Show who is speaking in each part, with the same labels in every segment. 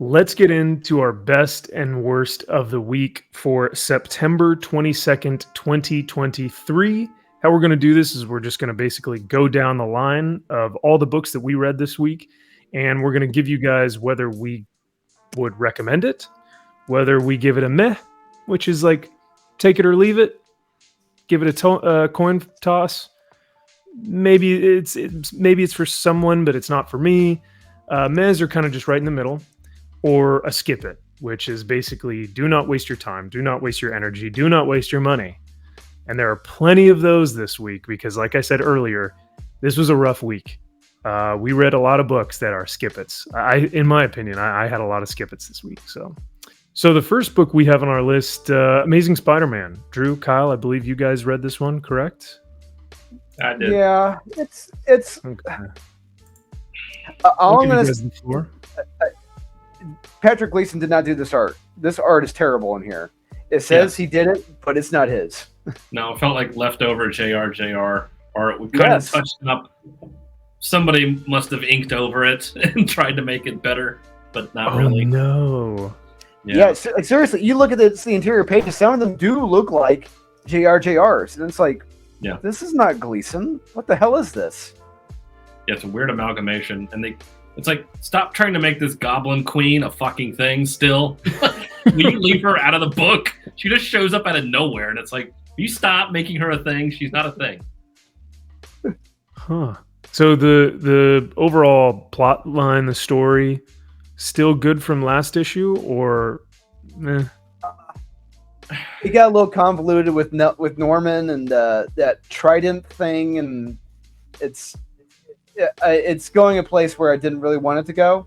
Speaker 1: Let's get into our best and worst of the week for September 22nd, 2023. How we're going to do this is we're just going to basically go down the line of all the books that we read this week, and we're going to give you guys whether we would recommend it, whether we give it a meh, which is like take it or leave it, give it a coin toss. Maybe it's for someone, but it's not for me. Mehs are kind of just right in the middle. Or a skip it, which is basically do not waste your time, do not waste your energy, do not waste your money. And there are plenty of those this week because, like I said earlier, this was a rough week. We read a lot of books that are skip it's. In my opinion, I had a lot of skip it's this week. So the first book we have on our list, Amazing Spider-Man. Drew, Kyle, I believe you guys read this one, correct?
Speaker 2: I did.
Speaker 3: Yeah, it's.
Speaker 1: Okay.
Speaker 3: All I'm going to say. Patrick Gleason did not do this art. This art is terrible in here. It says he did it, but it's not his.
Speaker 2: No, it felt like leftover JR art. We kind of touched it up. Somebody must have inked over it and tried to make it better, but not really.
Speaker 1: No.
Speaker 3: Yeah, seriously, you look at the interior pages, some of them do look like JRs. And it's like, this is not Gleason. What the hell is this?
Speaker 2: Yeah, it's a weird amalgamation. And it's like, stop trying to make this Goblin Queen a fucking thing still. Will you leave her out of the book? She just shows up out of nowhere, and it's like, you stop making her a thing. She's not a thing.
Speaker 1: Huh. So the overall plot line, the story, still good from last issue, or meh?
Speaker 3: It got a little convoluted with Norman and that Trident thing, and it's going a place where I didn't really want it to go.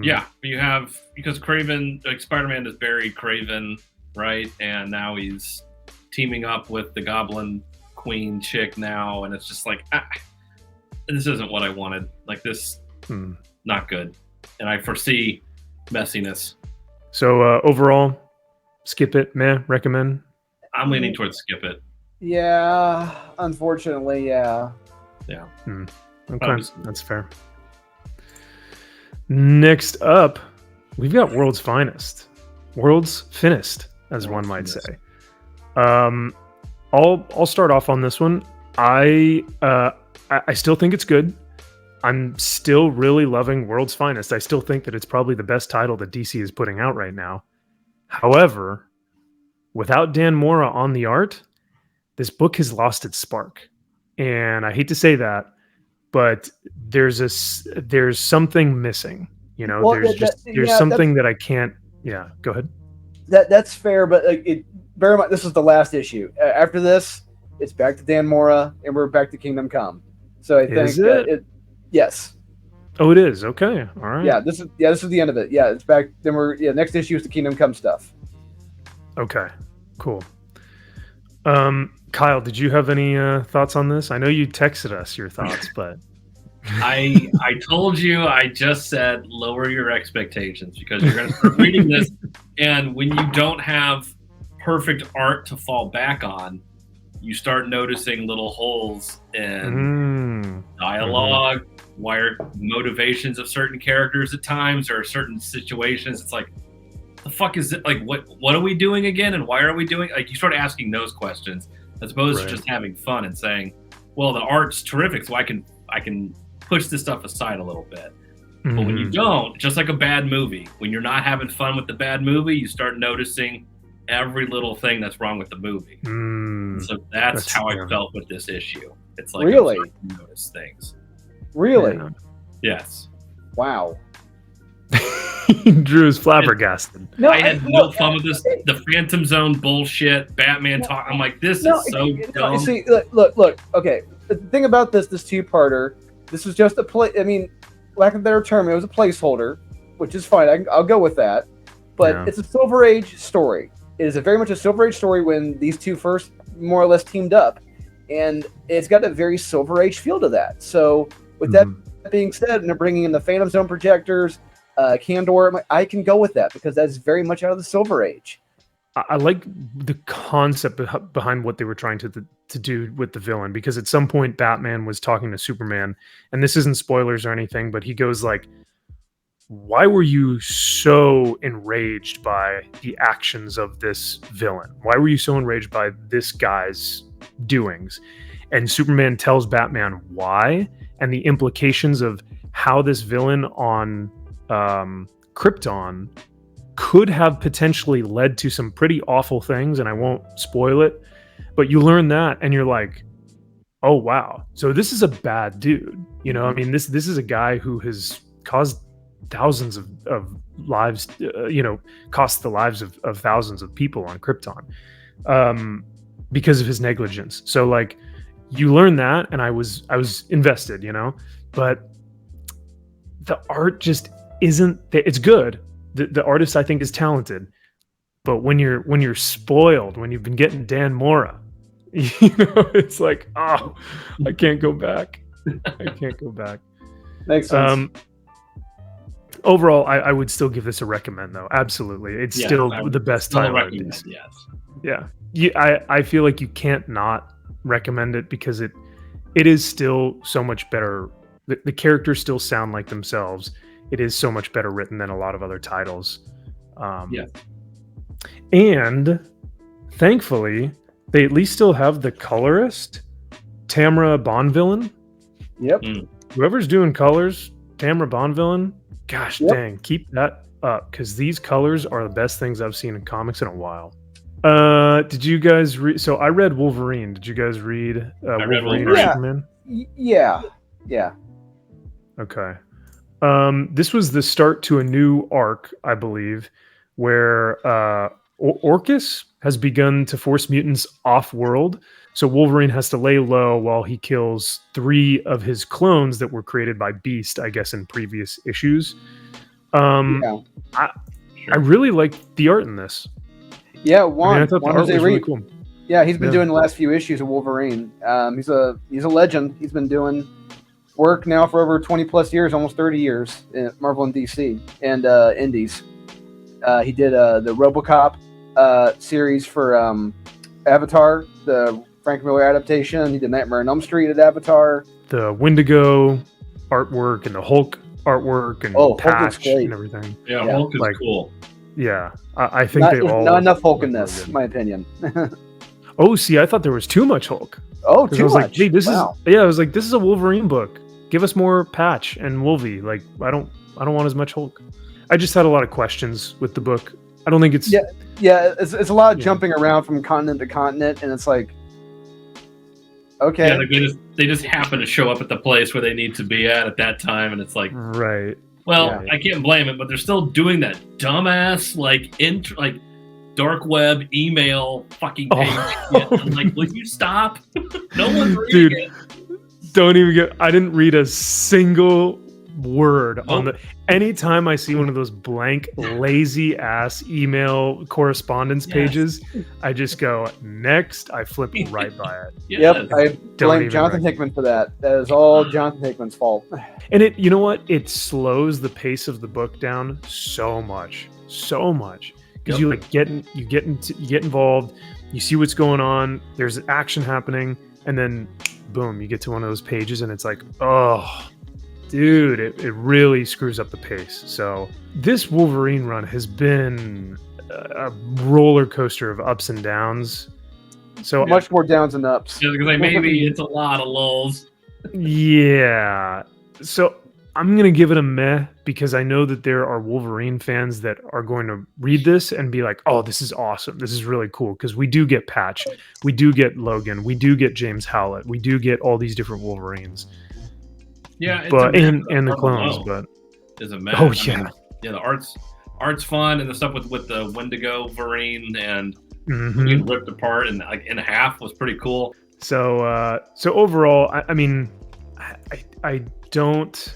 Speaker 2: Yeah, because Kraven, like Spider-Man has buried Kraven, right? And now he's teaming up with the Goblin Queen chick now, and it's just like, this isn't what I wanted. Like this, not good. And I foresee messiness.
Speaker 1: So overall, skip it, meh, recommend?
Speaker 2: I'm leaning towards skip it.
Speaker 3: Yeah, unfortunately, yeah.
Speaker 2: Yeah.
Speaker 1: Okay, that's fair. Next up, we've got World's Finest. World's Fittest, as one might say. I'll start off on this one. I still think it's good. I'm still really loving World's Finest. I still think that it's probably the best title that DC is putting out right now. However, without Dan Mora on the art, this book has lost its spark. And I hate to say that, but there's something missing. You know,
Speaker 3: well,
Speaker 1: there's something that I can't. Yeah, go ahead.
Speaker 3: That's fair, but bear in mind this is the last issue. After this, it's back to Dan Mora, and we're back to Kingdom Come. So I think yes.
Speaker 1: Oh, it is. Okay, all right.
Speaker 3: Yeah, this is the end of it. Yeah, it's back. Then next issue is the Kingdom Come stuff.
Speaker 1: Okay, cool. Kyle, did you have any thoughts on this? I know you texted us your thoughts, but
Speaker 2: I told you, I just said lower your expectations because you're going to start reading this, and when you don't have perfect art to fall back on, you start noticing little holes in dialogue, motivations of certain characters at times or certain situations. It's like, the fuck is it? Like, what are we doing again, and why are we doing? Like, you start asking those questions as opposed to just having fun and saying, well, the art's terrific, so I can push this stuff aside a little bit. But when you don't, just like a bad movie, when you're not having fun with the bad movie, you start noticing every little thing that's wrong with the movie. So that's how I felt with this issue. It's like,
Speaker 3: really?
Speaker 2: I'm starting to notice things.
Speaker 3: Really?
Speaker 1: Yeah.
Speaker 2: Yes.
Speaker 3: Wow.
Speaker 1: Drew's flabbergasted.
Speaker 2: I had no fun with this. The Phantom Zone bullshit, Batman talk. I'm like, this is so dumb.
Speaker 3: See, look. Okay, the thing about this two-parter, this was just a play. I mean, lack of a better term, it was a placeholder, which is fine. I'll go with that. But it's a Silver Age story. It is very much a Silver Age story when these two first more or less teamed up, and it's got a very Silver Age feel to that. So with that being said, and they're bringing in the Phantom Zone projectors. Kandor, I can go with that because that's very much out of the Silver Age.
Speaker 1: I like the concept behind what they were trying to do with the villain, because at some point Batman was talking to Superman, and this isn't spoilers or anything, but he goes like, why were you so enraged by the actions of this villain? Why were you so enraged by this guy's doings? And Superman tells Batman why, and the implications of how this villain on Krypton could have potentially led to some pretty awful things, and I won't spoil it, but you learn that and you're like, oh wow, so this is a bad dude. You know, I mean, this is a guy who has caused thousands of lives, cost the lives of thousands of people on Krypton because of his negligence. So like, you learn that, and I was invested, but the art just isn't. It's good. The artist, I think, is talented, but when you're spoiled, when you've been getting Dan Mora, it's like, oh, I can't go back. I can't go back.
Speaker 3: Makes sense.
Speaker 1: Overall, I would still give this a recommend, though. Absolutely, it's still the best title. Yes. Yeah. I feel like you can't not recommend it because it is still so much better. The characters still sound like themselves. It is so much better written than a lot of other titles. And thankfully, they at least still have the colorist, Tamara Bonvillain.
Speaker 3: Yep.
Speaker 1: Whoever's doing colors, Tamara Bonvillain, gosh dang, keep that up, because these colors are the best things I've seen in comics in a while. Did you guys read? So I read Wolverine. Did you guys read Wolverine or Superman?
Speaker 3: Yeah.
Speaker 1: Okay. This was the start to a new arc, I believe, where Orcus has begun to force mutants off-world. So Wolverine has to lay low while he kills 3 of his clones that were created by Beast, I guess, in previous issues. I really liked the art in this.
Speaker 3: Yeah, I thought
Speaker 1: the art was really cool.
Speaker 3: Yeah, he's been doing the last few issues of Wolverine. He's a legend. He's been doing work now for over 20 plus years, almost 30 years in Marvel and DC and Indies. He did the RoboCop series for Avatar, the Frank Miller adaptation. He did Nightmare on Elm Street at Avatar.
Speaker 1: The Wendigo artwork and the Hulk artwork and Patch and everything.
Speaker 2: Yeah, Hulk is cool.
Speaker 1: Yeah, I think
Speaker 3: not enough Hulk in this, in my opinion.
Speaker 1: Oh, see, I thought there was too much Hulk.
Speaker 3: Oh, too much.
Speaker 1: Like, hey, I was like, this is a Wolverine book. Give us more Patch and Wolvie. Like, I don't want as much Hulk. I just had a lot of questions with the book. I don't think it's
Speaker 3: it's a lot of jumping around from continent to continent, and it's like, okay,
Speaker 2: yeah, they just happen to show up at the place where they need to be at that time, and it's like,
Speaker 1: right.
Speaker 2: Well, I can't blame it, but they're still doing that dumbass like dark web email fucking page shit. I'm like, will you stop? No one's reading it.
Speaker 1: Don't even get. I didn't read a single word on the. Anytime I see one of those blank, lazy ass email correspondence pages, I just go next. I flip right by it.
Speaker 3: Yep, I blame Jonathan Hickman for that. That is all Jonathan Hickman's fault.
Speaker 1: And you know what? It slows the pace of the book down so much, because you get involved. You see what's going on. There's action happening, and then boom, you get to one of those pages, and it's like, oh. Dude, it really screws up the pace. So this Wolverine run has been a roller coaster of ups and downs. So
Speaker 3: much more downs than ups.
Speaker 2: Yeah, because maybe it's a lot of lulls.
Speaker 1: Yeah. So I'm going to give it a meh, because I know that there are Wolverine fans that are going to read this and be like, oh, this is awesome. This is really cool, because we do get Patch. We do get Logan. We do get James Howlett. We do get all these different Wolverines.
Speaker 2: Yeah, it's
Speaker 1: but and the clones, but
Speaker 2: is a mess.
Speaker 1: Oh yeah,
Speaker 2: the art's fun, and the stuff with the Wendigo Wolverine and being ripped apart and like in half was pretty cool.
Speaker 1: So overall, I mean, I don't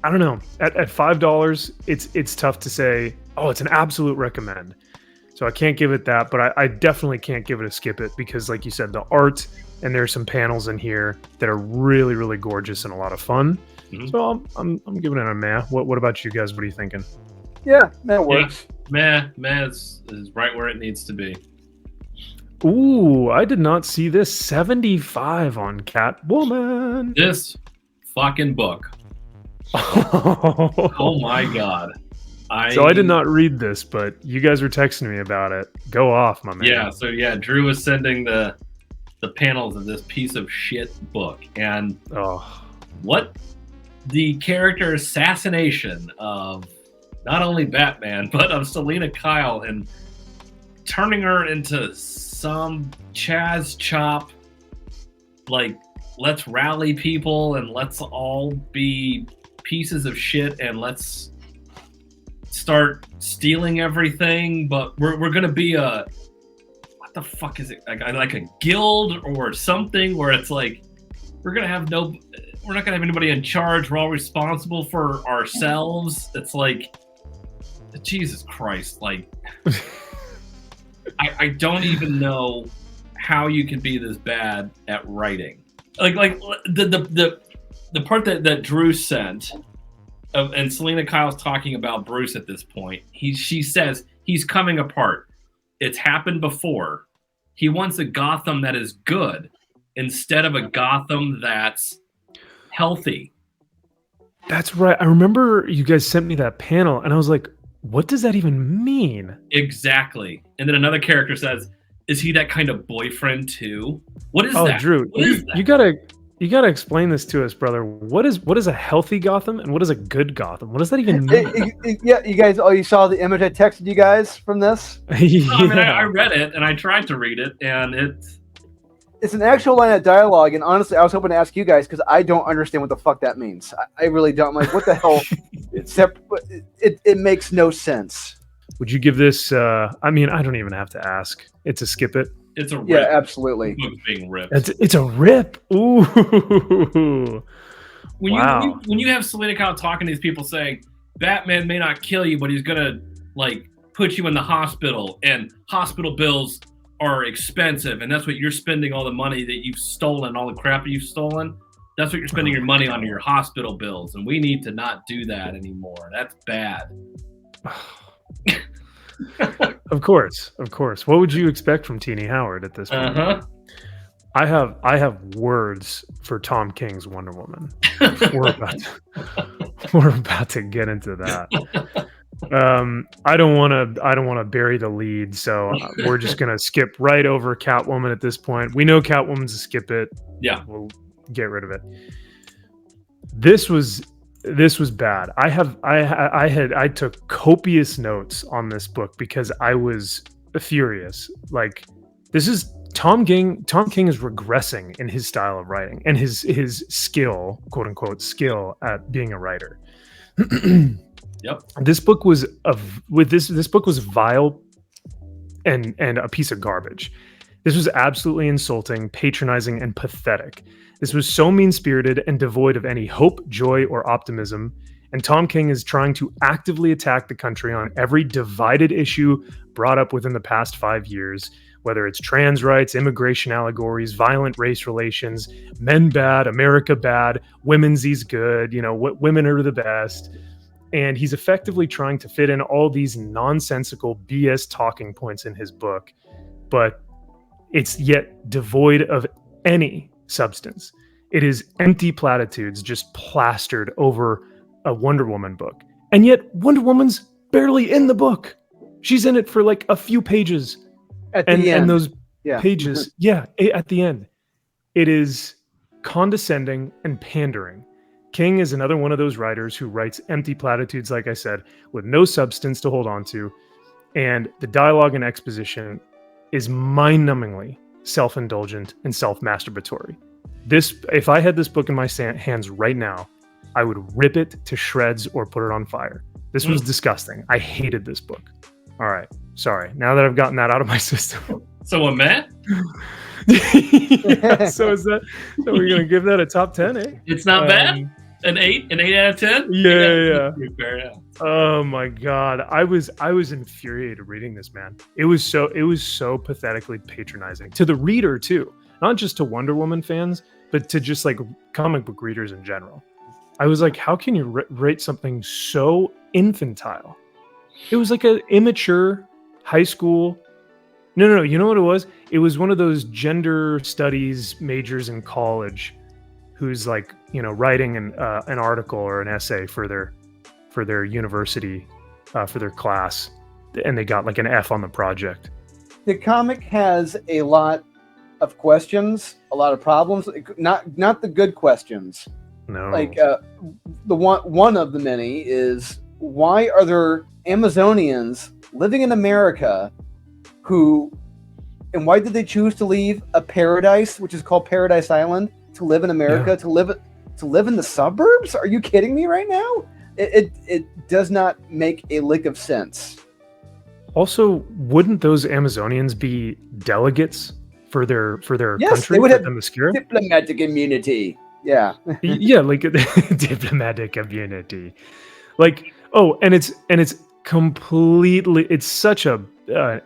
Speaker 1: know. At $5, it's tough to say. Oh, it's an absolute recommend. So I can't give it that, but I definitely can't give it a skip it, because, like you said, the art. And there's some panels in here that are really, really gorgeous and a lot of fun. So I'm giving it a meh. What about you guys? What are you thinking?
Speaker 3: Yeah, that works.
Speaker 2: Yeah, meh is right where it needs to be.
Speaker 1: Ooh, I did not see this. 75 on Catwoman.
Speaker 2: This fucking book Oh my god.
Speaker 1: So I did not read this, but you guys were texting me about it. Go off, my man.
Speaker 2: Yeah, so yeah, Drew was sending the panels of this piece of shit book. And what the character assassination of not only Batman, but of Selina Kyle and turning her into some Chaz Chop, like, let's rally people and let's all be pieces of shit and let's start stealing everything, but we're gonna be a, what the fuck is it, like a guild or something where it's like we're not gonna have anybody in charge, we're all responsible for ourselves. It's like, Jesus Christ, like I don't even know how you can be this bad at writing. Like the part that Drew sent, and Selina Kyle's talking about Bruce at this point. She says he's coming apart. It's happened before. He wants a Gotham that is good instead of a Gotham that's healthy.
Speaker 1: That's right. I remember you guys sent me that panel, and I was like, what does that even mean?
Speaker 2: Exactly. And then another character says, is he that kind of boyfriend too? What is that?
Speaker 1: Oh, Drew, you gotta explain this to us, brother. What is a healthy Gotham and what is a good Gotham? What does that even mean?
Speaker 3: Yeah, you guys. Oh, you saw the image I texted you guys from this?
Speaker 1: Yeah.
Speaker 2: I mean, I read it and I tried to read it, and
Speaker 3: it's an actual line of dialogue. And honestly, I was hoping to ask you guys because I don't understand what the fuck that means. I really don't. I'm like, what the hell? It makes no sense.
Speaker 1: Would you give this? I mean, I don't even have to ask. It's a skip it.
Speaker 2: It's a rip.
Speaker 3: Yeah, absolutely.
Speaker 2: The book's being ripped.
Speaker 1: It's a rip. Ooh.
Speaker 2: When you have Selina Kyle talking to these people saying Batman may not kill you, but he's gonna like put you in the hospital, and hospital bills are expensive, and that's what you're spending all the money that you've stolen, all the crap you've stolen. That's what you're spending your money on, your hospital bills, and we need to not do that anymore. That's bad.
Speaker 1: Of course. What would you expect from Teenie Howard at this point? I have words for Tom King's Wonder Woman. We're about to get into that. I don't want to bury the lead, so we're just gonna skip right over Catwoman at this point. We know Catwoman's a skip it.
Speaker 2: Yeah,
Speaker 1: we'll get rid of it. This was bad. I took copious notes on this book because I was furious. Like, this is Tom King is regressing in his style of writing and his skill, quote unquote skill, at being a writer.
Speaker 2: Yep.
Speaker 1: This book was vile and a piece of garbage. This was absolutely insulting, patronizing, and pathetic. This was so mean-spirited and devoid of any hope, joy, or optimism. And Tom King is trying to actively attack the country on every divided issue brought up within the past 5 years, whether it's trans rights, immigration allegories, violent race relations, men bad, America bad, women's good, women are the best. And he's effectively trying to fit in all these nonsensical BS talking points in his book, but it's yet devoid of any substance. It is empty platitudes just plastered over a Wonder Woman book. And yet Wonder Woman's barely in the book. She's in it for like a few pages.
Speaker 3: At the end.
Speaker 1: And those pages, at the end. It is condescending and pandering. King is another one of those writers who writes empty platitudes, like I said, with no substance to hold on to. And the dialogue and exposition is mind-numbingly self-indulgent and self-masturbatory. If I had this book in my hands right now, I would rip it to shreds or put it on fire. This was disgusting. I hated this book. All right. Sorry. Now that I've gotten that out of my system.
Speaker 2: So a meh?
Speaker 1: Yeah, so we're going to give that a top 10, eh?
Speaker 2: It's not bad? An 8 out of 10?
Speaker 1: Yeah.
Speaker 2: Fair enough.
Speaker 1: Oh my God. I was infuriated reading this, man. It was so pathetically patronizing to the reader too. Not just to Wonder Woman fans, but to just like comic book readers in general. I was like, how can you rate something so infantile? It was like an immature high school. No. You know what it was? It was one of those gender studies majors in college who's like, writing an article or an essay for their university, for their class, and they got like an F on the project.
Speaker 3: The comic has a lot of questions, a lot of problems, not the good questions.
Speaker 1: No.
Speaker 3: Like the one of the many is, why are there Amazonians living in America and why did they choose to leave a paradise, which is called Paradise Island, to live in America, to live in the suburbs? Are you kidding me right now? It does not make a lick of sense.
Speaker 1: Also, wouldn't those Amazonians be delegates for their
Speaker 3: Yes,
Speaker 1: country?
Speaker 3: They would have
Speaker 1: diplomatic
Speaker 3: immunity. Yeah.
Speaker 1: Yeah, like a diplomatic immunity. Like, and it's completely, it's such a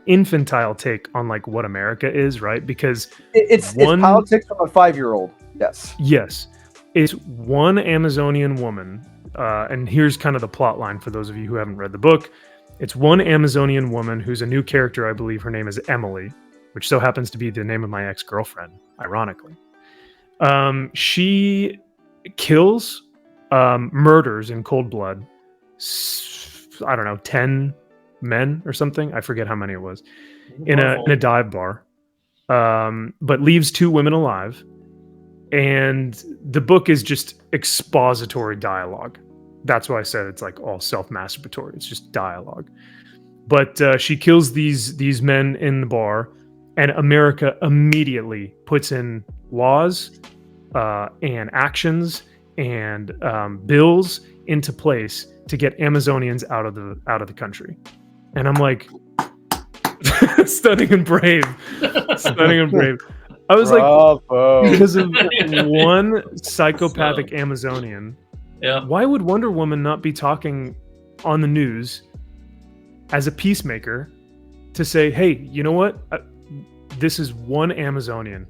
Speaker 1: infantile take on like what America is, right? Because
Speaker 3: it's politics from a 5-year-old. Yes,
Speaker 1: it's one Amazonian woman, and here's kind of the plot line for those of you who haven't read the book. It's one Amazonian woman who's a new character. I believe her name is Emily, which so happens to be the name of my ex-girlfriend, ironically. She kills, murders in cold blood, I don't know, 10 men or something. I forget how many it was, in a dive bar, but leaves 2 women alive. And the book is just expository dialogue. That's why I said it's like all self-masturbatory. It's just dialogue. But she kills these men in the bar, and America immediately puts in laws and actions and bills into place to get Amazonians out of the country. And I'm like, stunning and brave. Stunning and brave. I was
Speaker 3: Bravo.
Speaker 1: like, because of one psychopathic Amazonian, why would Wonder Woman not be talking on the news as a peacemaker to say, hey, you know what? This is one Amazonian,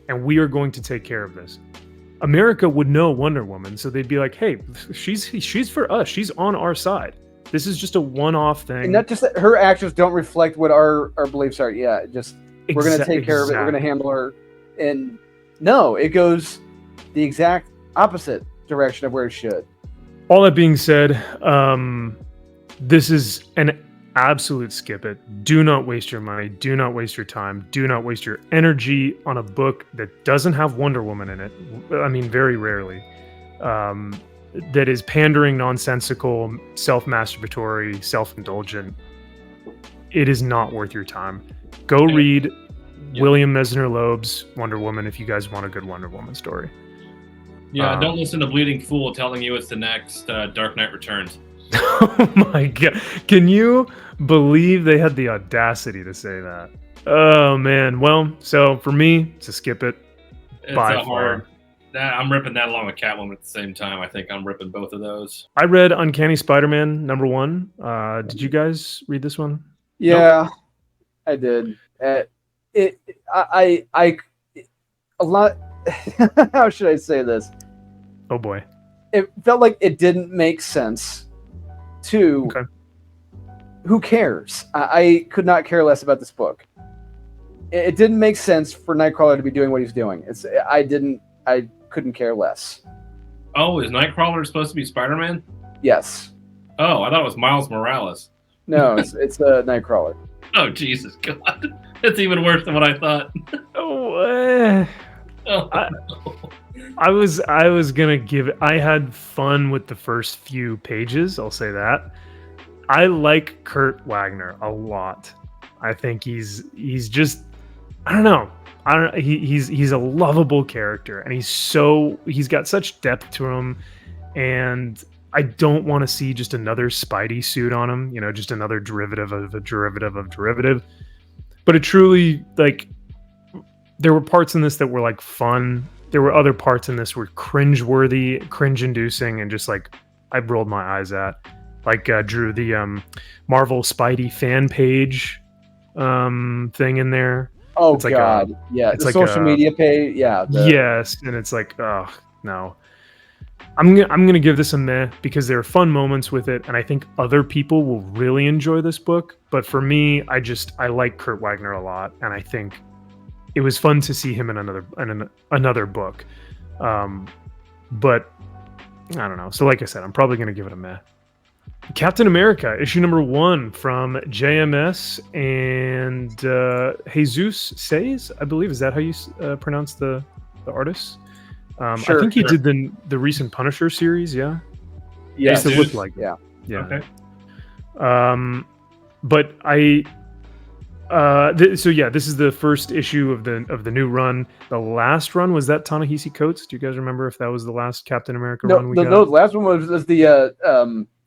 Speaker 1: and we are going to take care of this. America would know Wonder Woman, so they'd be like, hey, she's for us. She's on our side. This is just a one-off thing.
Speaker 3: And not just that her actions don't reflect what our beliefs are. Yeah, just we're going to take care of it. We're going to handle her. And no, it goes the exact opposite direction of where it should.
Speaker 1: All that being said, this is an absolute skip it. Do not waste your money. Do not waste your time. Do not waste your energy on a book that doesn't have Wonder Woman in it. I mean, very rarely. That is pandering, nonsensical, self-masturbatory, self-indulgent. It is not worth your time. Go read William Mesner Loeb's Wonder Woman if you guys want a good Wonder Woman story.
Speaker 2: Yeah, don't listen to Bleeding Fool telling you it's the next Dark Knight Returns.
Speaker 1: Oh my god. Can you believe they had the audacity to say that? Oh man. Well, so for me, to skip it.
Speaker 2: It's hard. I'm ripping that along with Catwoman at the same time. I think I'm ripping both of those.
Speaker 1: I read Uncanny Spiderman #1. Did you guys read this one?
Speaker 3: Yeah, nope. I did. A lot. How should I say this?
Speaker 1: Oh boy.
Speaker 3: It felt like it didn't make sense. Who cares? I could not care less about this book. It didn't make sense for Nightcrawler to be doing what he's doing. I couldn't care less.
Speaker 2: Oh, is Nightcrawler supposed to be Spider-Man?
Speaker 3: Yes.
Speaker 2: Oh, I thought it was Miles Morales.
Speaker 3: No, it's Nightcrawler.
Speaker 2: Oh, Jesus God. That's even worse than what I thought.
Speaker 1: I was gonna give it. I had fun with the first few pages. I'll say that. I like Kurt Wagner a lot. I think he's just, I don't know. He's a lovable character, and he's got such depth to him, and I don't want to see just another Spidey suit on him. You know, just another derivative of a derivative of derivative. But it truly, like, there were parts in this that were like fun. There were other parts in this were cringe-worthy, cringe-inducing, and just like I rolled my eyes at. Like Drew, the Marvel Spidey fan page thing in there.
Speaker 3: Oh,
Speaker 1: it's like
Speaker 3: God. Yeah, the like social media page. Yeah.
Speaker 1: Yes, and it's like, oh, no. I'm gonna give this a meh because there are fun moments with it, and I think other people will really enjoy this book. But for me, I like Kurt Wagner a lot, and I think it was fun to see him in another book. but I don't know. So like I said, I'm probably going to give it a meh. Captain America, issue number 1 from JMS and Jesus Says, I believe. Is that how you pronounce the artist?
Speaker 3: Sure,
Speaker 1: I think he did the recent Punisher series, yeah?
Speaker 3: Yes.
Speaker 1: It looked like it.
Speaker 3: Yeah.
Speaker 1: Yeah.
Speaker 2: Okay.
Speaker 1: But this is the first issue of the new run. The last run was that Ta-Nehisi Coates. Do you guys remember if that was the last Captain America run we got?
Speaker 3: No, the last one was the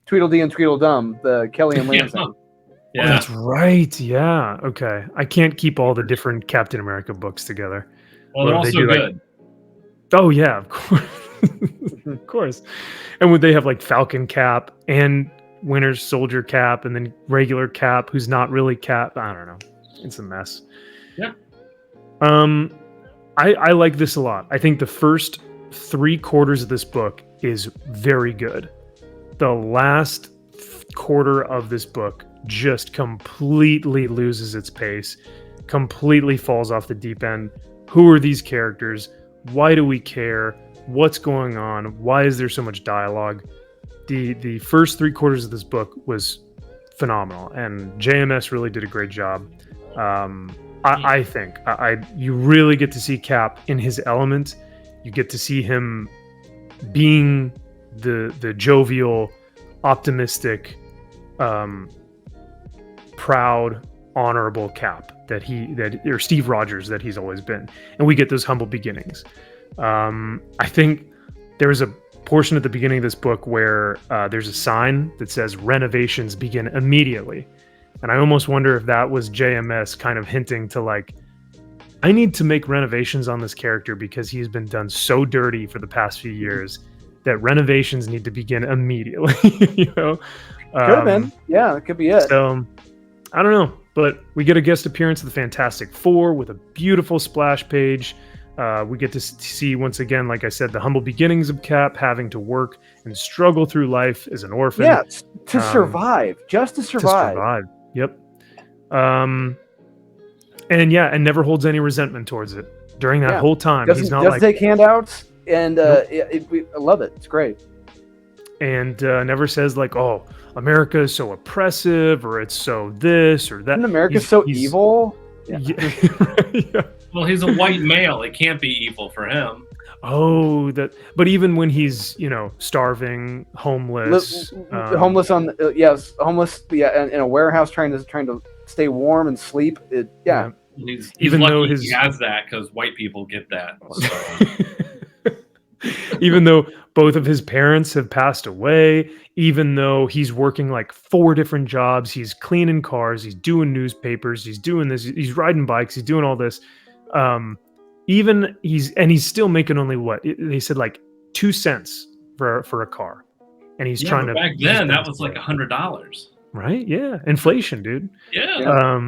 Speaker 3: Tweedledee and Tweedledum, the Kelly and Lansing.
Speaker 1: Yeah. Oh, that's right. Yeah. Okay. I can't keep all the different Captain America books together.
Speaker 2: Well, they're also good.
Speaker 1: Oh yeah, of course. Of course. And would they have like Falcon Cap and Winter Soldier Cap and then regular Cap who's not really Cap? I don't know. It's a mess.
Speaker 2: Yeah.
Speaker 1: I like this a lot. I think the first 3/4 of this book is very good. The last quarter of this book just completely loses its pace, completely falls off the deep end. Who are these characters? Why do we care? What's going on? Why is there so much dialogue? The first 3/4 of this book was phenomenal, and JMS really did a great job. I think you really get to see Cap in his element. You get to see him being the jovial, optimistic, proud, honorable Cap or Steve Rogers that he's always been, and we get those humble beginnings. I think there was a portion at the beginning of this book where there's a sign that says renovations begin immediately, and I almost wonder if that was JMS kind of hinting to like, I need to make renovations on this character because he's been done so dirty for the past few years that renovations need to begin immediately. You know,
Speaker 3: could have been. Yeah, that could be it.
Speaker 1: So I don't know, but we get a guest appearance of the Fantastic Four with a beautiful splash page. We get to see once again, like I said, the humble beginnings of Cap having to work and struggle through life as an orphan.
Speaker 3: Yeah, to survive, just to survive.
Speaker 1: Yep. And never holds any resentment towards it during that whole time. He's not
Speaker 3: doesn't take handouts, and I love it. It's great.
Speaker 1: And never says like, "Oh, America is so oppressive," or "It's so this or that."
Speaker 3: And America's so evil.
Speaker 1: Yeah.
Speaker 2: Yeah. Well, he's a white male. It can't be evil for him.
Speaker 1: Oh, but even when he's, starving, homeless,
Speaker 3: homeless in a warehouse trying to stay warm and sleep.
Speaker 2: He's even though he has that because white people get that. So.
Speaker 1: Even though both of his parents have passed away, even though he's working like 4 different jobs, he's cleaning cars, he's doing newspapers, he's doing this, he's riding bikes, he's doing all this. He's still making only what they said, like 2 cents for a car, and he's trying to.
Speaker 2: Back then, that was like $100,
Speaker 1: right? Yeah, inflation, dude.
Speaker 2: Yeah.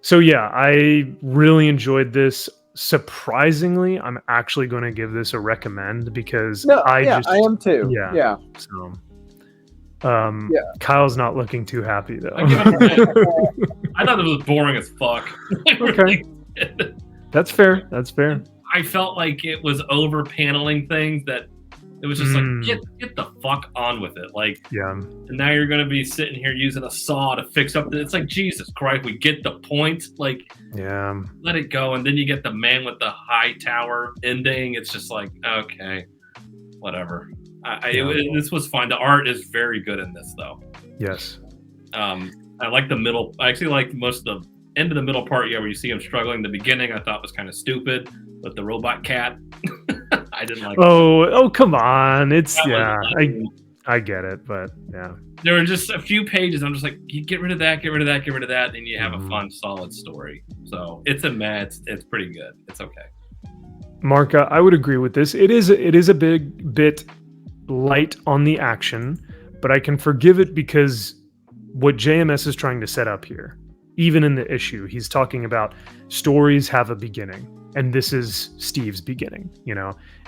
Speaker 1: So yeah, I really enjoyed this. Surprisingly, I'm actually going to give this a recommend because I am too.
Speaker 3: Yeah.
Speaker 1: So, Kyle's not looking too happy though.
Speaker 2: I thought it was boring as fuck.
Speaker 1: Okay. That's fair.
Speaker 2: I felt like it was over paneling things that it was just like, get the fuck on with it. Like, and now you're going to be sitting here using a saw to fix up. It's like, Jesus Christ, we get the point. Like, let it go. And then you get the man with the high tower ending. It's just like, okay, whatever. This was fine. The art is very good in this, though.
Speaker 1: Yes.
Speaker 2: I like the middle. I actually like most of the end of the middle part. Where you see him struggling. The beginning I thought was kind of stupid, but the robot cat, I didn't like.
Speaker 1: Oh, come on! It's I get it, but yeah.
Speaker 2: There were just a few pages. I'm just like, you get rid of that, and you have a fun, solid story. So it's a mess. It's pretty good. It's okay.
Speaker 1: Marka, I would agree with this. It is a bit light on the action, but I can forgive it because what JMS is trying to set up here, even in the issue, he's talking about stories have a beginning, and this is Steve's beginning,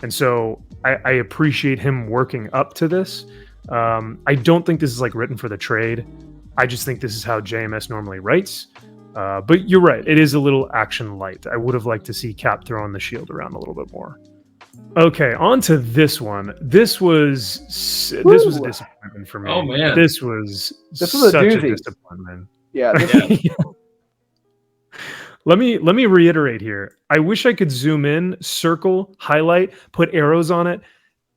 Speaker 1: and so I appreciate him working up to this. I don't think this is like written for the trade. I just think this is how JMS normally writes. But you're right, it is a little action light. I would have liked to see Cap throwing the shield around a little bit more. Okay, on to this one. This was a disappointment for me.
Speaker 2: Oh man,
Speaker 1: this was
Speaker 3: a
Speaker 1: such a
Speaker 3: doozy.
Speaker 1: disappointment.
Speaker 3: Yeah.
Speaker 1: Let me reiterate here. I wish I could zoom in, circle, highlight, put arrows on it.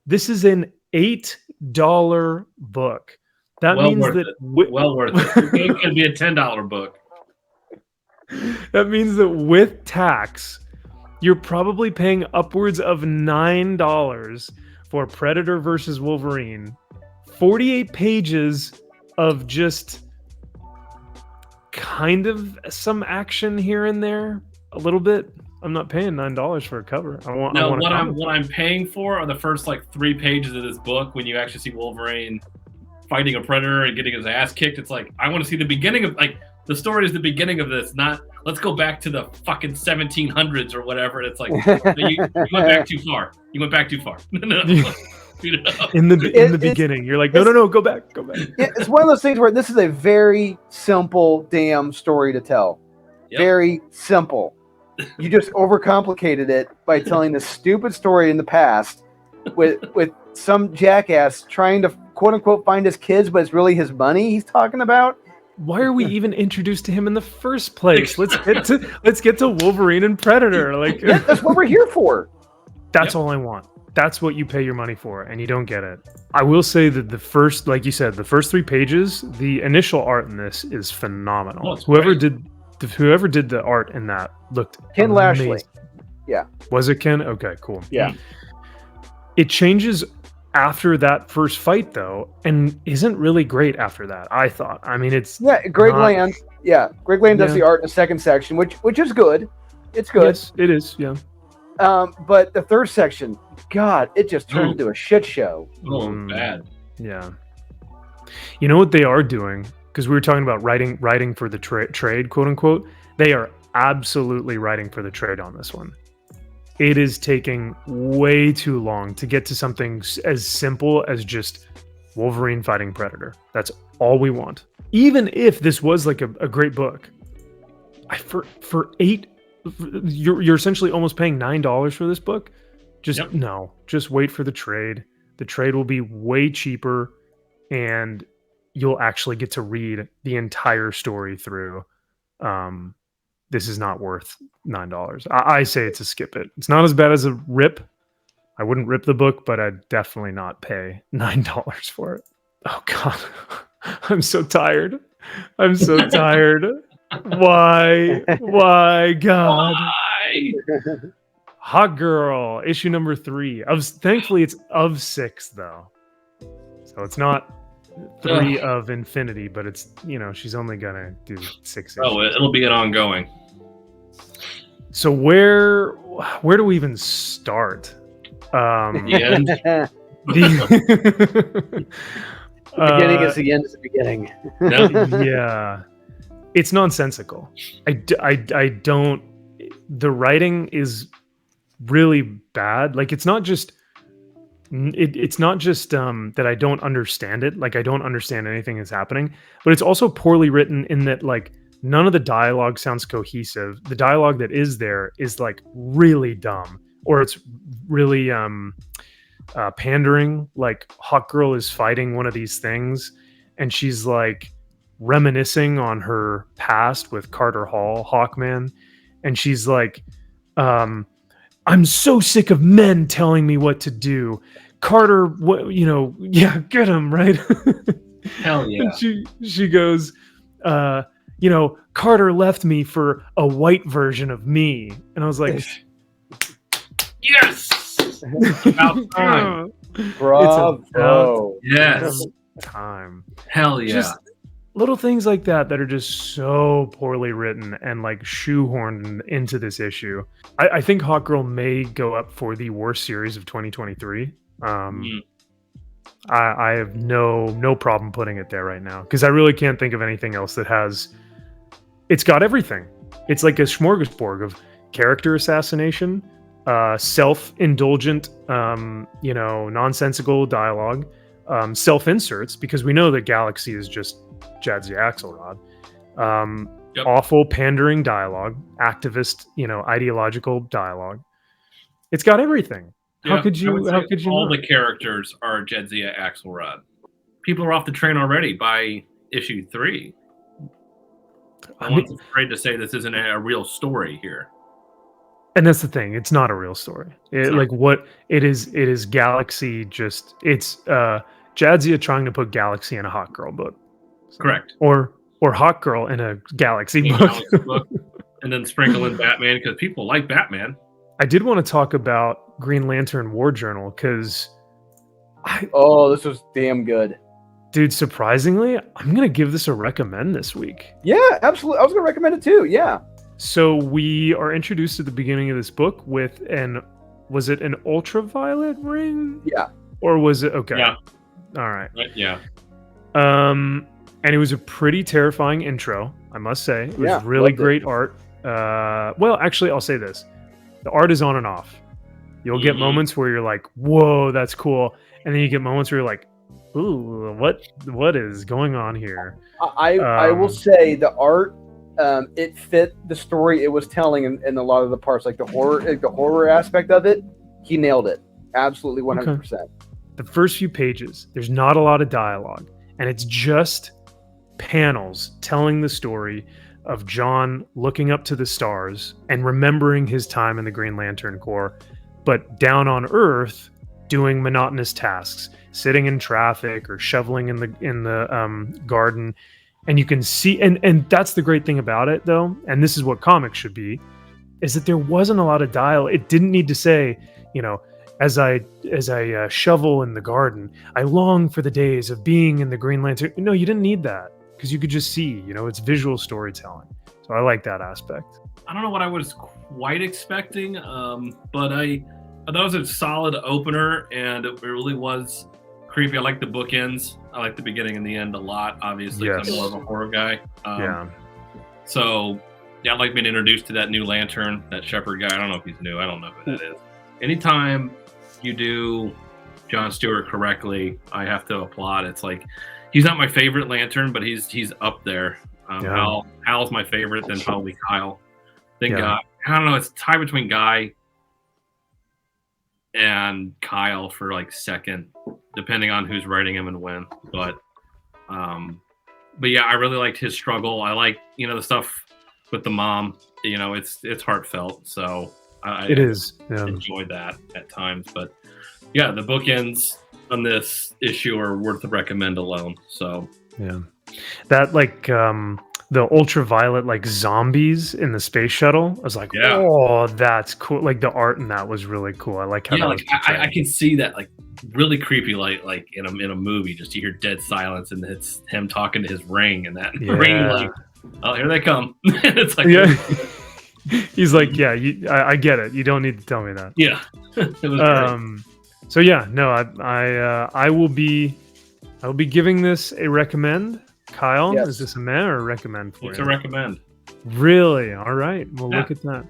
Speaker 1: This is an $8 book. That
Speaker 2: well
Speaker 1: means
Speaker 2: worth
Speaker 1: that
Speaker 2: it. Well worth it. It could be a $10 book.
Speaker 1: That means that with tax, you're probably paying upwards of $9 for Predator versus Wolverine. 48 pages of just kind of some action here and there, a little bit. I'm not paying $9 for a cover.
Speaker 2: What I'm paying for are the first like 3 pages of this book when you actually see Wolverine fighting a predator and getting his ass kicked. It's like I want to see the beginning of like the story is the beginning of this, not let's go back to the fucking 1700s or whatever. It's like you went back too far. You went back too far. No.
Speaker 1: In the beginning, you're like, no, go back.
Speaker 3: Yeah, it's one of those things where this is a very simple damn story to tell. Yep. Very simple. You just overcomplicated it by telling this stupid story in the past with some jackass trying to quote unquote find his kids, but it's really his money he's talking about.
Speaker 1: Why are we even introduced to him in the first place? Let's get to Wolverine and Predator. Like
Speaker 3: that's what we're here for.
Speaker 1: That's all I want. That's what you pay your money for, and you don't get it. I will say that the first, like you said, the first 3 pages, the initial art in this is phenomenal.
Speaker 2: Oh,
Speaker 1: whoever did the art in that looked
Speaker 3: Ken
Speaker 1: amazing.
Speaker 3: Lashley. Yeah.
Speaker 1: Was it Ken? Okay, cool.
Speaker 3: Yeah.
Speaker 1: It changes after that first fight though, and isn't really great after that. I thought. I mean, it's
Speaker 3: Greg Land. Yeah, Greg Land does the art in the second section, which is good. It's good.
Speaker 1: Yes, it is. Yeah.
Speaker 3: But the third section, God, it just turned into a shit show.
Speaker 2: Oh, bad.
Speaker 1: Yeah. You know what they are doing? Because we were talking about writing for the trade, quote unquote. They are absolutely writing for the trade on this one. It is taking way too long to get to something as simple as just Wolverine fighting Predator. That's all we want. Even if this was like a great book, for $8, you're essentially almost paying $9 for this book. No, just wait for the trade. The trade will be way cheaper, and you'll actually get to read the entire story through. This is not worth $9. I say it's a skip it. It's not as bad as a rip. I wouldn't rip the book, but I'd definitely not pay $9 for it. Oh God, I'm so tired. I'm so tired. Why, God?
Speaker 2: Why?
Speaker 1: Hawkgirl, issue number 3. Thankfully, it's of 6 though, so it's not 3 of infinity, but it's she's only gonna do 6 issues.
Speaker 2: Oh, it'll be an ongoing.
Speaker 1: So where do we even start?
Speaker 2: The end.
Speaker 3: The beginning is the end is the beginning.
Speaker 1: Yeah, it's nonsensical. I don't. The writing is really bad. Like it's not just that I don't understand it. Like I don't understand anything that's happening, but it's also poorly written in that like none of the dialogue sounds cohesive. The dialogue that is there is like really dumb, or it's really pandering. Like Hawkgirl is fighting one of these things, and she's like reminiscing on her past with Carter Hall, Hawkman, and she's like, I'm so sick of men telling me what to do. Carter, get him, right?
Speaker 2: Hell yeah.
Speaker 1: And she goes, Carter left me for a white version of me. And I was like,
Speaker 2: yes! About time.
Speaker 3: Bravo.
Speaker 2: Yes.
Speaker 1: Time.
Speaker 2: Hell yeah.
Speaker 1: Just little things like that are just so poorly written and like shoehorned into this issue. I think Hawkgirl may go up for the worst series of 2023. I have no problem putting it there right now because I really can't think of anything else that has. It's got everything. It's like a smorgasbord of character assassination, self-indulgent, nonsensical dialogue, self-inserts because we know that Galaxy is just Jadzia Axelrod. Awful pandering dialogue, activist, ideological dialogue. It's got everything. How could you
Speaker 2: all
Speaker 1: not?
Speaker 2: the characters are Jadzia Axelrod. People are off the train already by issue 3. No one's afraid to say this isn't a real story here.
Speaker 1: And that's the thing. It's not a real story. It is Galaxy just it's Jadzia trying to put Galaxy in a Hawkgirl book. So,
Speaker 2: correct.
Speaker 1: Or Hawkgirl in a Galaxy book.
Speaker 2: And then sprinkle in Batman because people like Batman.
Speaker 1: I did want to talk about Green Lantern War Journal because
Speaker 3: this was damn good.
Speaker 1: Dude, surprisingly, I'm going to give this a recommend this week.
Speaker 3: Yeah, absolutely. I was going to recommend it too. Yeah.
Speaker 1: So we are introduced at the beginning of this book with was it an ultraviolet ring?
Speaker 3: Yeah.
Speaker 1: Or was it, okay.
Speaker 2: Yeah.
Speaker 1: All right.
Speaker 2: Yeah.
Speaker 1: And it was a pretty terrifying intro, I must say. It was really great art. Well, actually, I'll say this. The art is on and off. You'll get moments where you're like, whoa, that's cool. And then you get moments where you're like, ooh, what is going on here?
Speaker 3: I will say the art, it fit the story it was telling in a lot of the parts, like the horror aspect of it. He nailed it, absolutely 100%.
Speaker 1: Okay. The first few pages, there's not a lot of dialogue, and it's just panels telling the story of John looking up to the stars and remembering his time in the Green Lantern Corps, but down on Earth doing monotonous tasks, sitting in traffic or shoveling in the garden. And you can see, and that's the great thing about it, though, and this is what comics should be, is that there wasn't a lot of dialogue. It didn't need to say, as I shovel in the garden, I long for the days of being in the Green Lantern. No, you didn't need that because you could just see, it's visual storytelling. So I like that aspect.
Speaker 2: I don't know what I was quite expecting, but I thought it was a solid opener, and it really was creepy. I like the bookends. I like the beginning and the end a lot, obviously.
Speaker 1: Yes.
Speaker 2: I'm more of a horror guy.
Speaker 1: Yeah.
Speaker 2: So, yeah, I like being introduced to that new Lantern, that Shepherd guy. I don't know if he's new. I don't know who that is. Anytime you do John Stewart correctly, I have to applaud. It's like, he's not my favorite Lantern, but he's up there. Hal's my favorite, then probably Kyle. Then Guy. I don't know. It's a tie between Guy and Kyle for like second, depending on who's writing him and when. But yeah, I really liked his struggle. I like the stuff with the mom. It's heartfelt. So I enjoyed that at times. But yeah, the bookends on this issue are worth the recommend alone. So
Speaker 1: yeah, that the ultraviolet zombies in the space shuttle. I was like, oh, that's cool. Like the art in that was really cool. I like how that was
Speaker 2: I can see that really creepy like in a movie. Just you hear dead silence and it's him talking to his ring and that ring oh, here they come. It's like
Speaker 1: he's like, I get it. You don't need to tell me that.
Speaker 2: Yeah. It was great.
Speaker 1: So yeah, no, I will be giving this a recommend. Kyle,
Speaker 3: yes.
Speaker 1: Is this a meh or a recommend for you?
Speaker 2: It's a recommend.
Speaker 1: Really? All right. Well, look at that.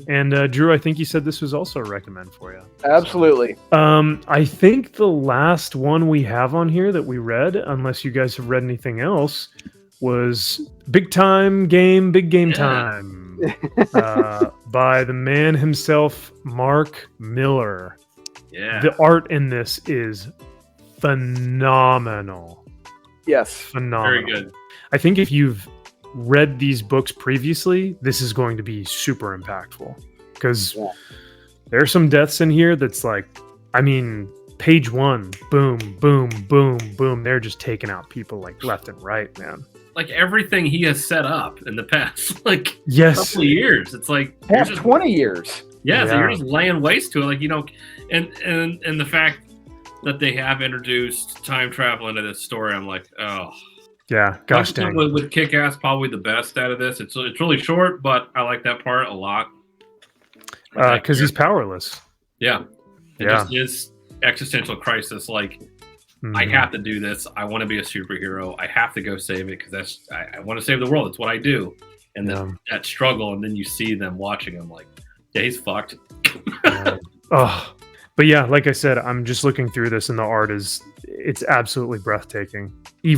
Speaker 1: And Drew, I think you said this was also a recommend for you.
Speaker 3: Absolutely.
Speaker 1: I think the last one we have on here that we read, unless you guys have read anything else, was Big Game Time by the man himself, Mark Miller.
Speaker 2: Yeah.
Speaker 1: The art in this is phenomenal.
Speaker 3: Yes.
Speaker 1: Phenomenal.
Speaker 2: Very good.
Speaker 1: I think if you've read these books previously, this is going to be super impactful because there are some deaths in here that's like, page 1, boom, boom, boom, boom. They're just taking out people left and right, man.
Speaker 2: Like everything he has set up in the past, couple of years. It's like
Speaker 3: past 20 years.
Speaker 2: Yeah, so you're just laying waste to it, and the fact that they have introduced time travel into this story, I'm like, oh.
Speaker 1: Yeah, gosh dang.
Speaker 2: With Kick-Ass probably the best out of this. It's really short, but I like that part a lot.
Speaker 1: Because he's powerless.
Speaker 2: Yeah. Just his existential crisis, I have to do this. I want to be a superhero. I have to go save it because I want to save the world. It's what I do. And then that struggle, and then you see them watching him he's fucked.
Speaker 1: But yeah, like I said, I'm just looking through this and the art it's absolutely breathtaking.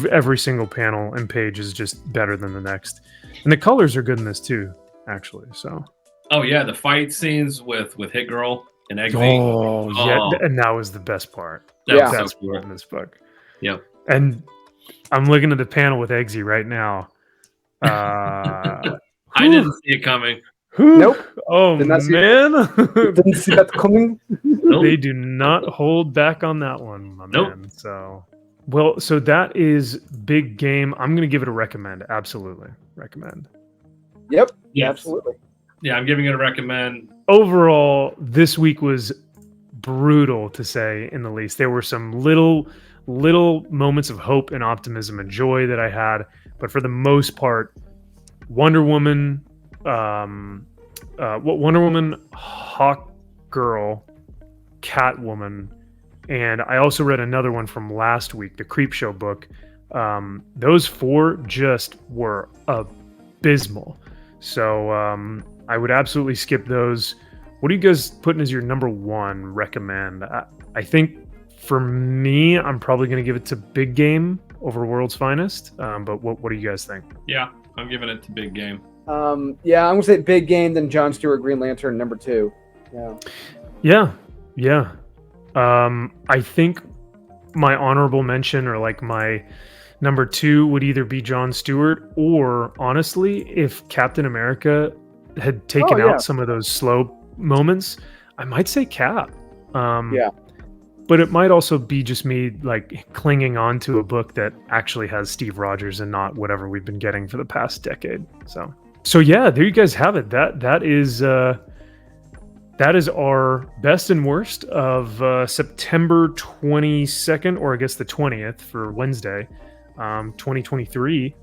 Speaker 1: Every single panel and page is just better than the next. And the colors are good in this too, actually. So.
Speaker 2: Oh yeah, the fight scenes with Hit Girl and Eggsy.
Speaker 1: Oh, yeah, and that was the best part.
Speaker 2: That
Speaker 3: Yeah.
Speaker 2: was
Speaker 1: That's
Speaker 2: so
Speaker 1: cool
Speaker 2: cool.
Speaker 1: in this book.
Speaker 2: Yep.
Speaker 1: And I'm looking at the panel with Eggsy right now.
Speaker 2: I didn't see it coming.
Speaker 3: Nope.
Speaker 1: Oh,
Speaker 3: Did not see
Speaker 1: man.
Speaker 3: Didn't see that coming.
Speaker 2: Nope.
Speaker 1: They do not hold back on that one, my
Speaker 2: Nope.
Speaker 1: man. So that is big game. I'm going to give it a recommend. Absolutely. Recommend.
Speaker 3: Yep.
Speaker 2: Yes.
Speaker 3: Absolutely.
Speaker 2: Yeah, I'm giving it a recommend.
Speaker 1: Overall, this week was brutal, to say in the least. There were some little moments of hope and optimism and joy that I had, but for the most part, Wonder Woman, Hawkgirl, Catwoman, and I also read another one from last week, the Creepshow book. Those 4 just were abysmal. So I would absolutely skip those. What are you guys putting as your number 1 recommend? I think for me, I'm probably going to give it to Big Game over World's Finest. But what do you guys think?
Speaker 2: Yeah, I'm giving it to Big Game.
Speaker 3: Yeah, I'm gonna say Big Game, then John Stewart, Green Lantern, number 2.
Speaker 1: Yeah. I think my honorable mention, or like my number 2, would either be John Stewart, or honestly, if Captain America had taken out some of those slow moments, I might say Cap. But it might also be just me like clinging on to a book that actually has Steve Rogers and not whatever we've been getting for the past decade. So yeah, there you guys have it. That is our best and worst of September 22nd, or I guess the 20th for Wednesday, 2023.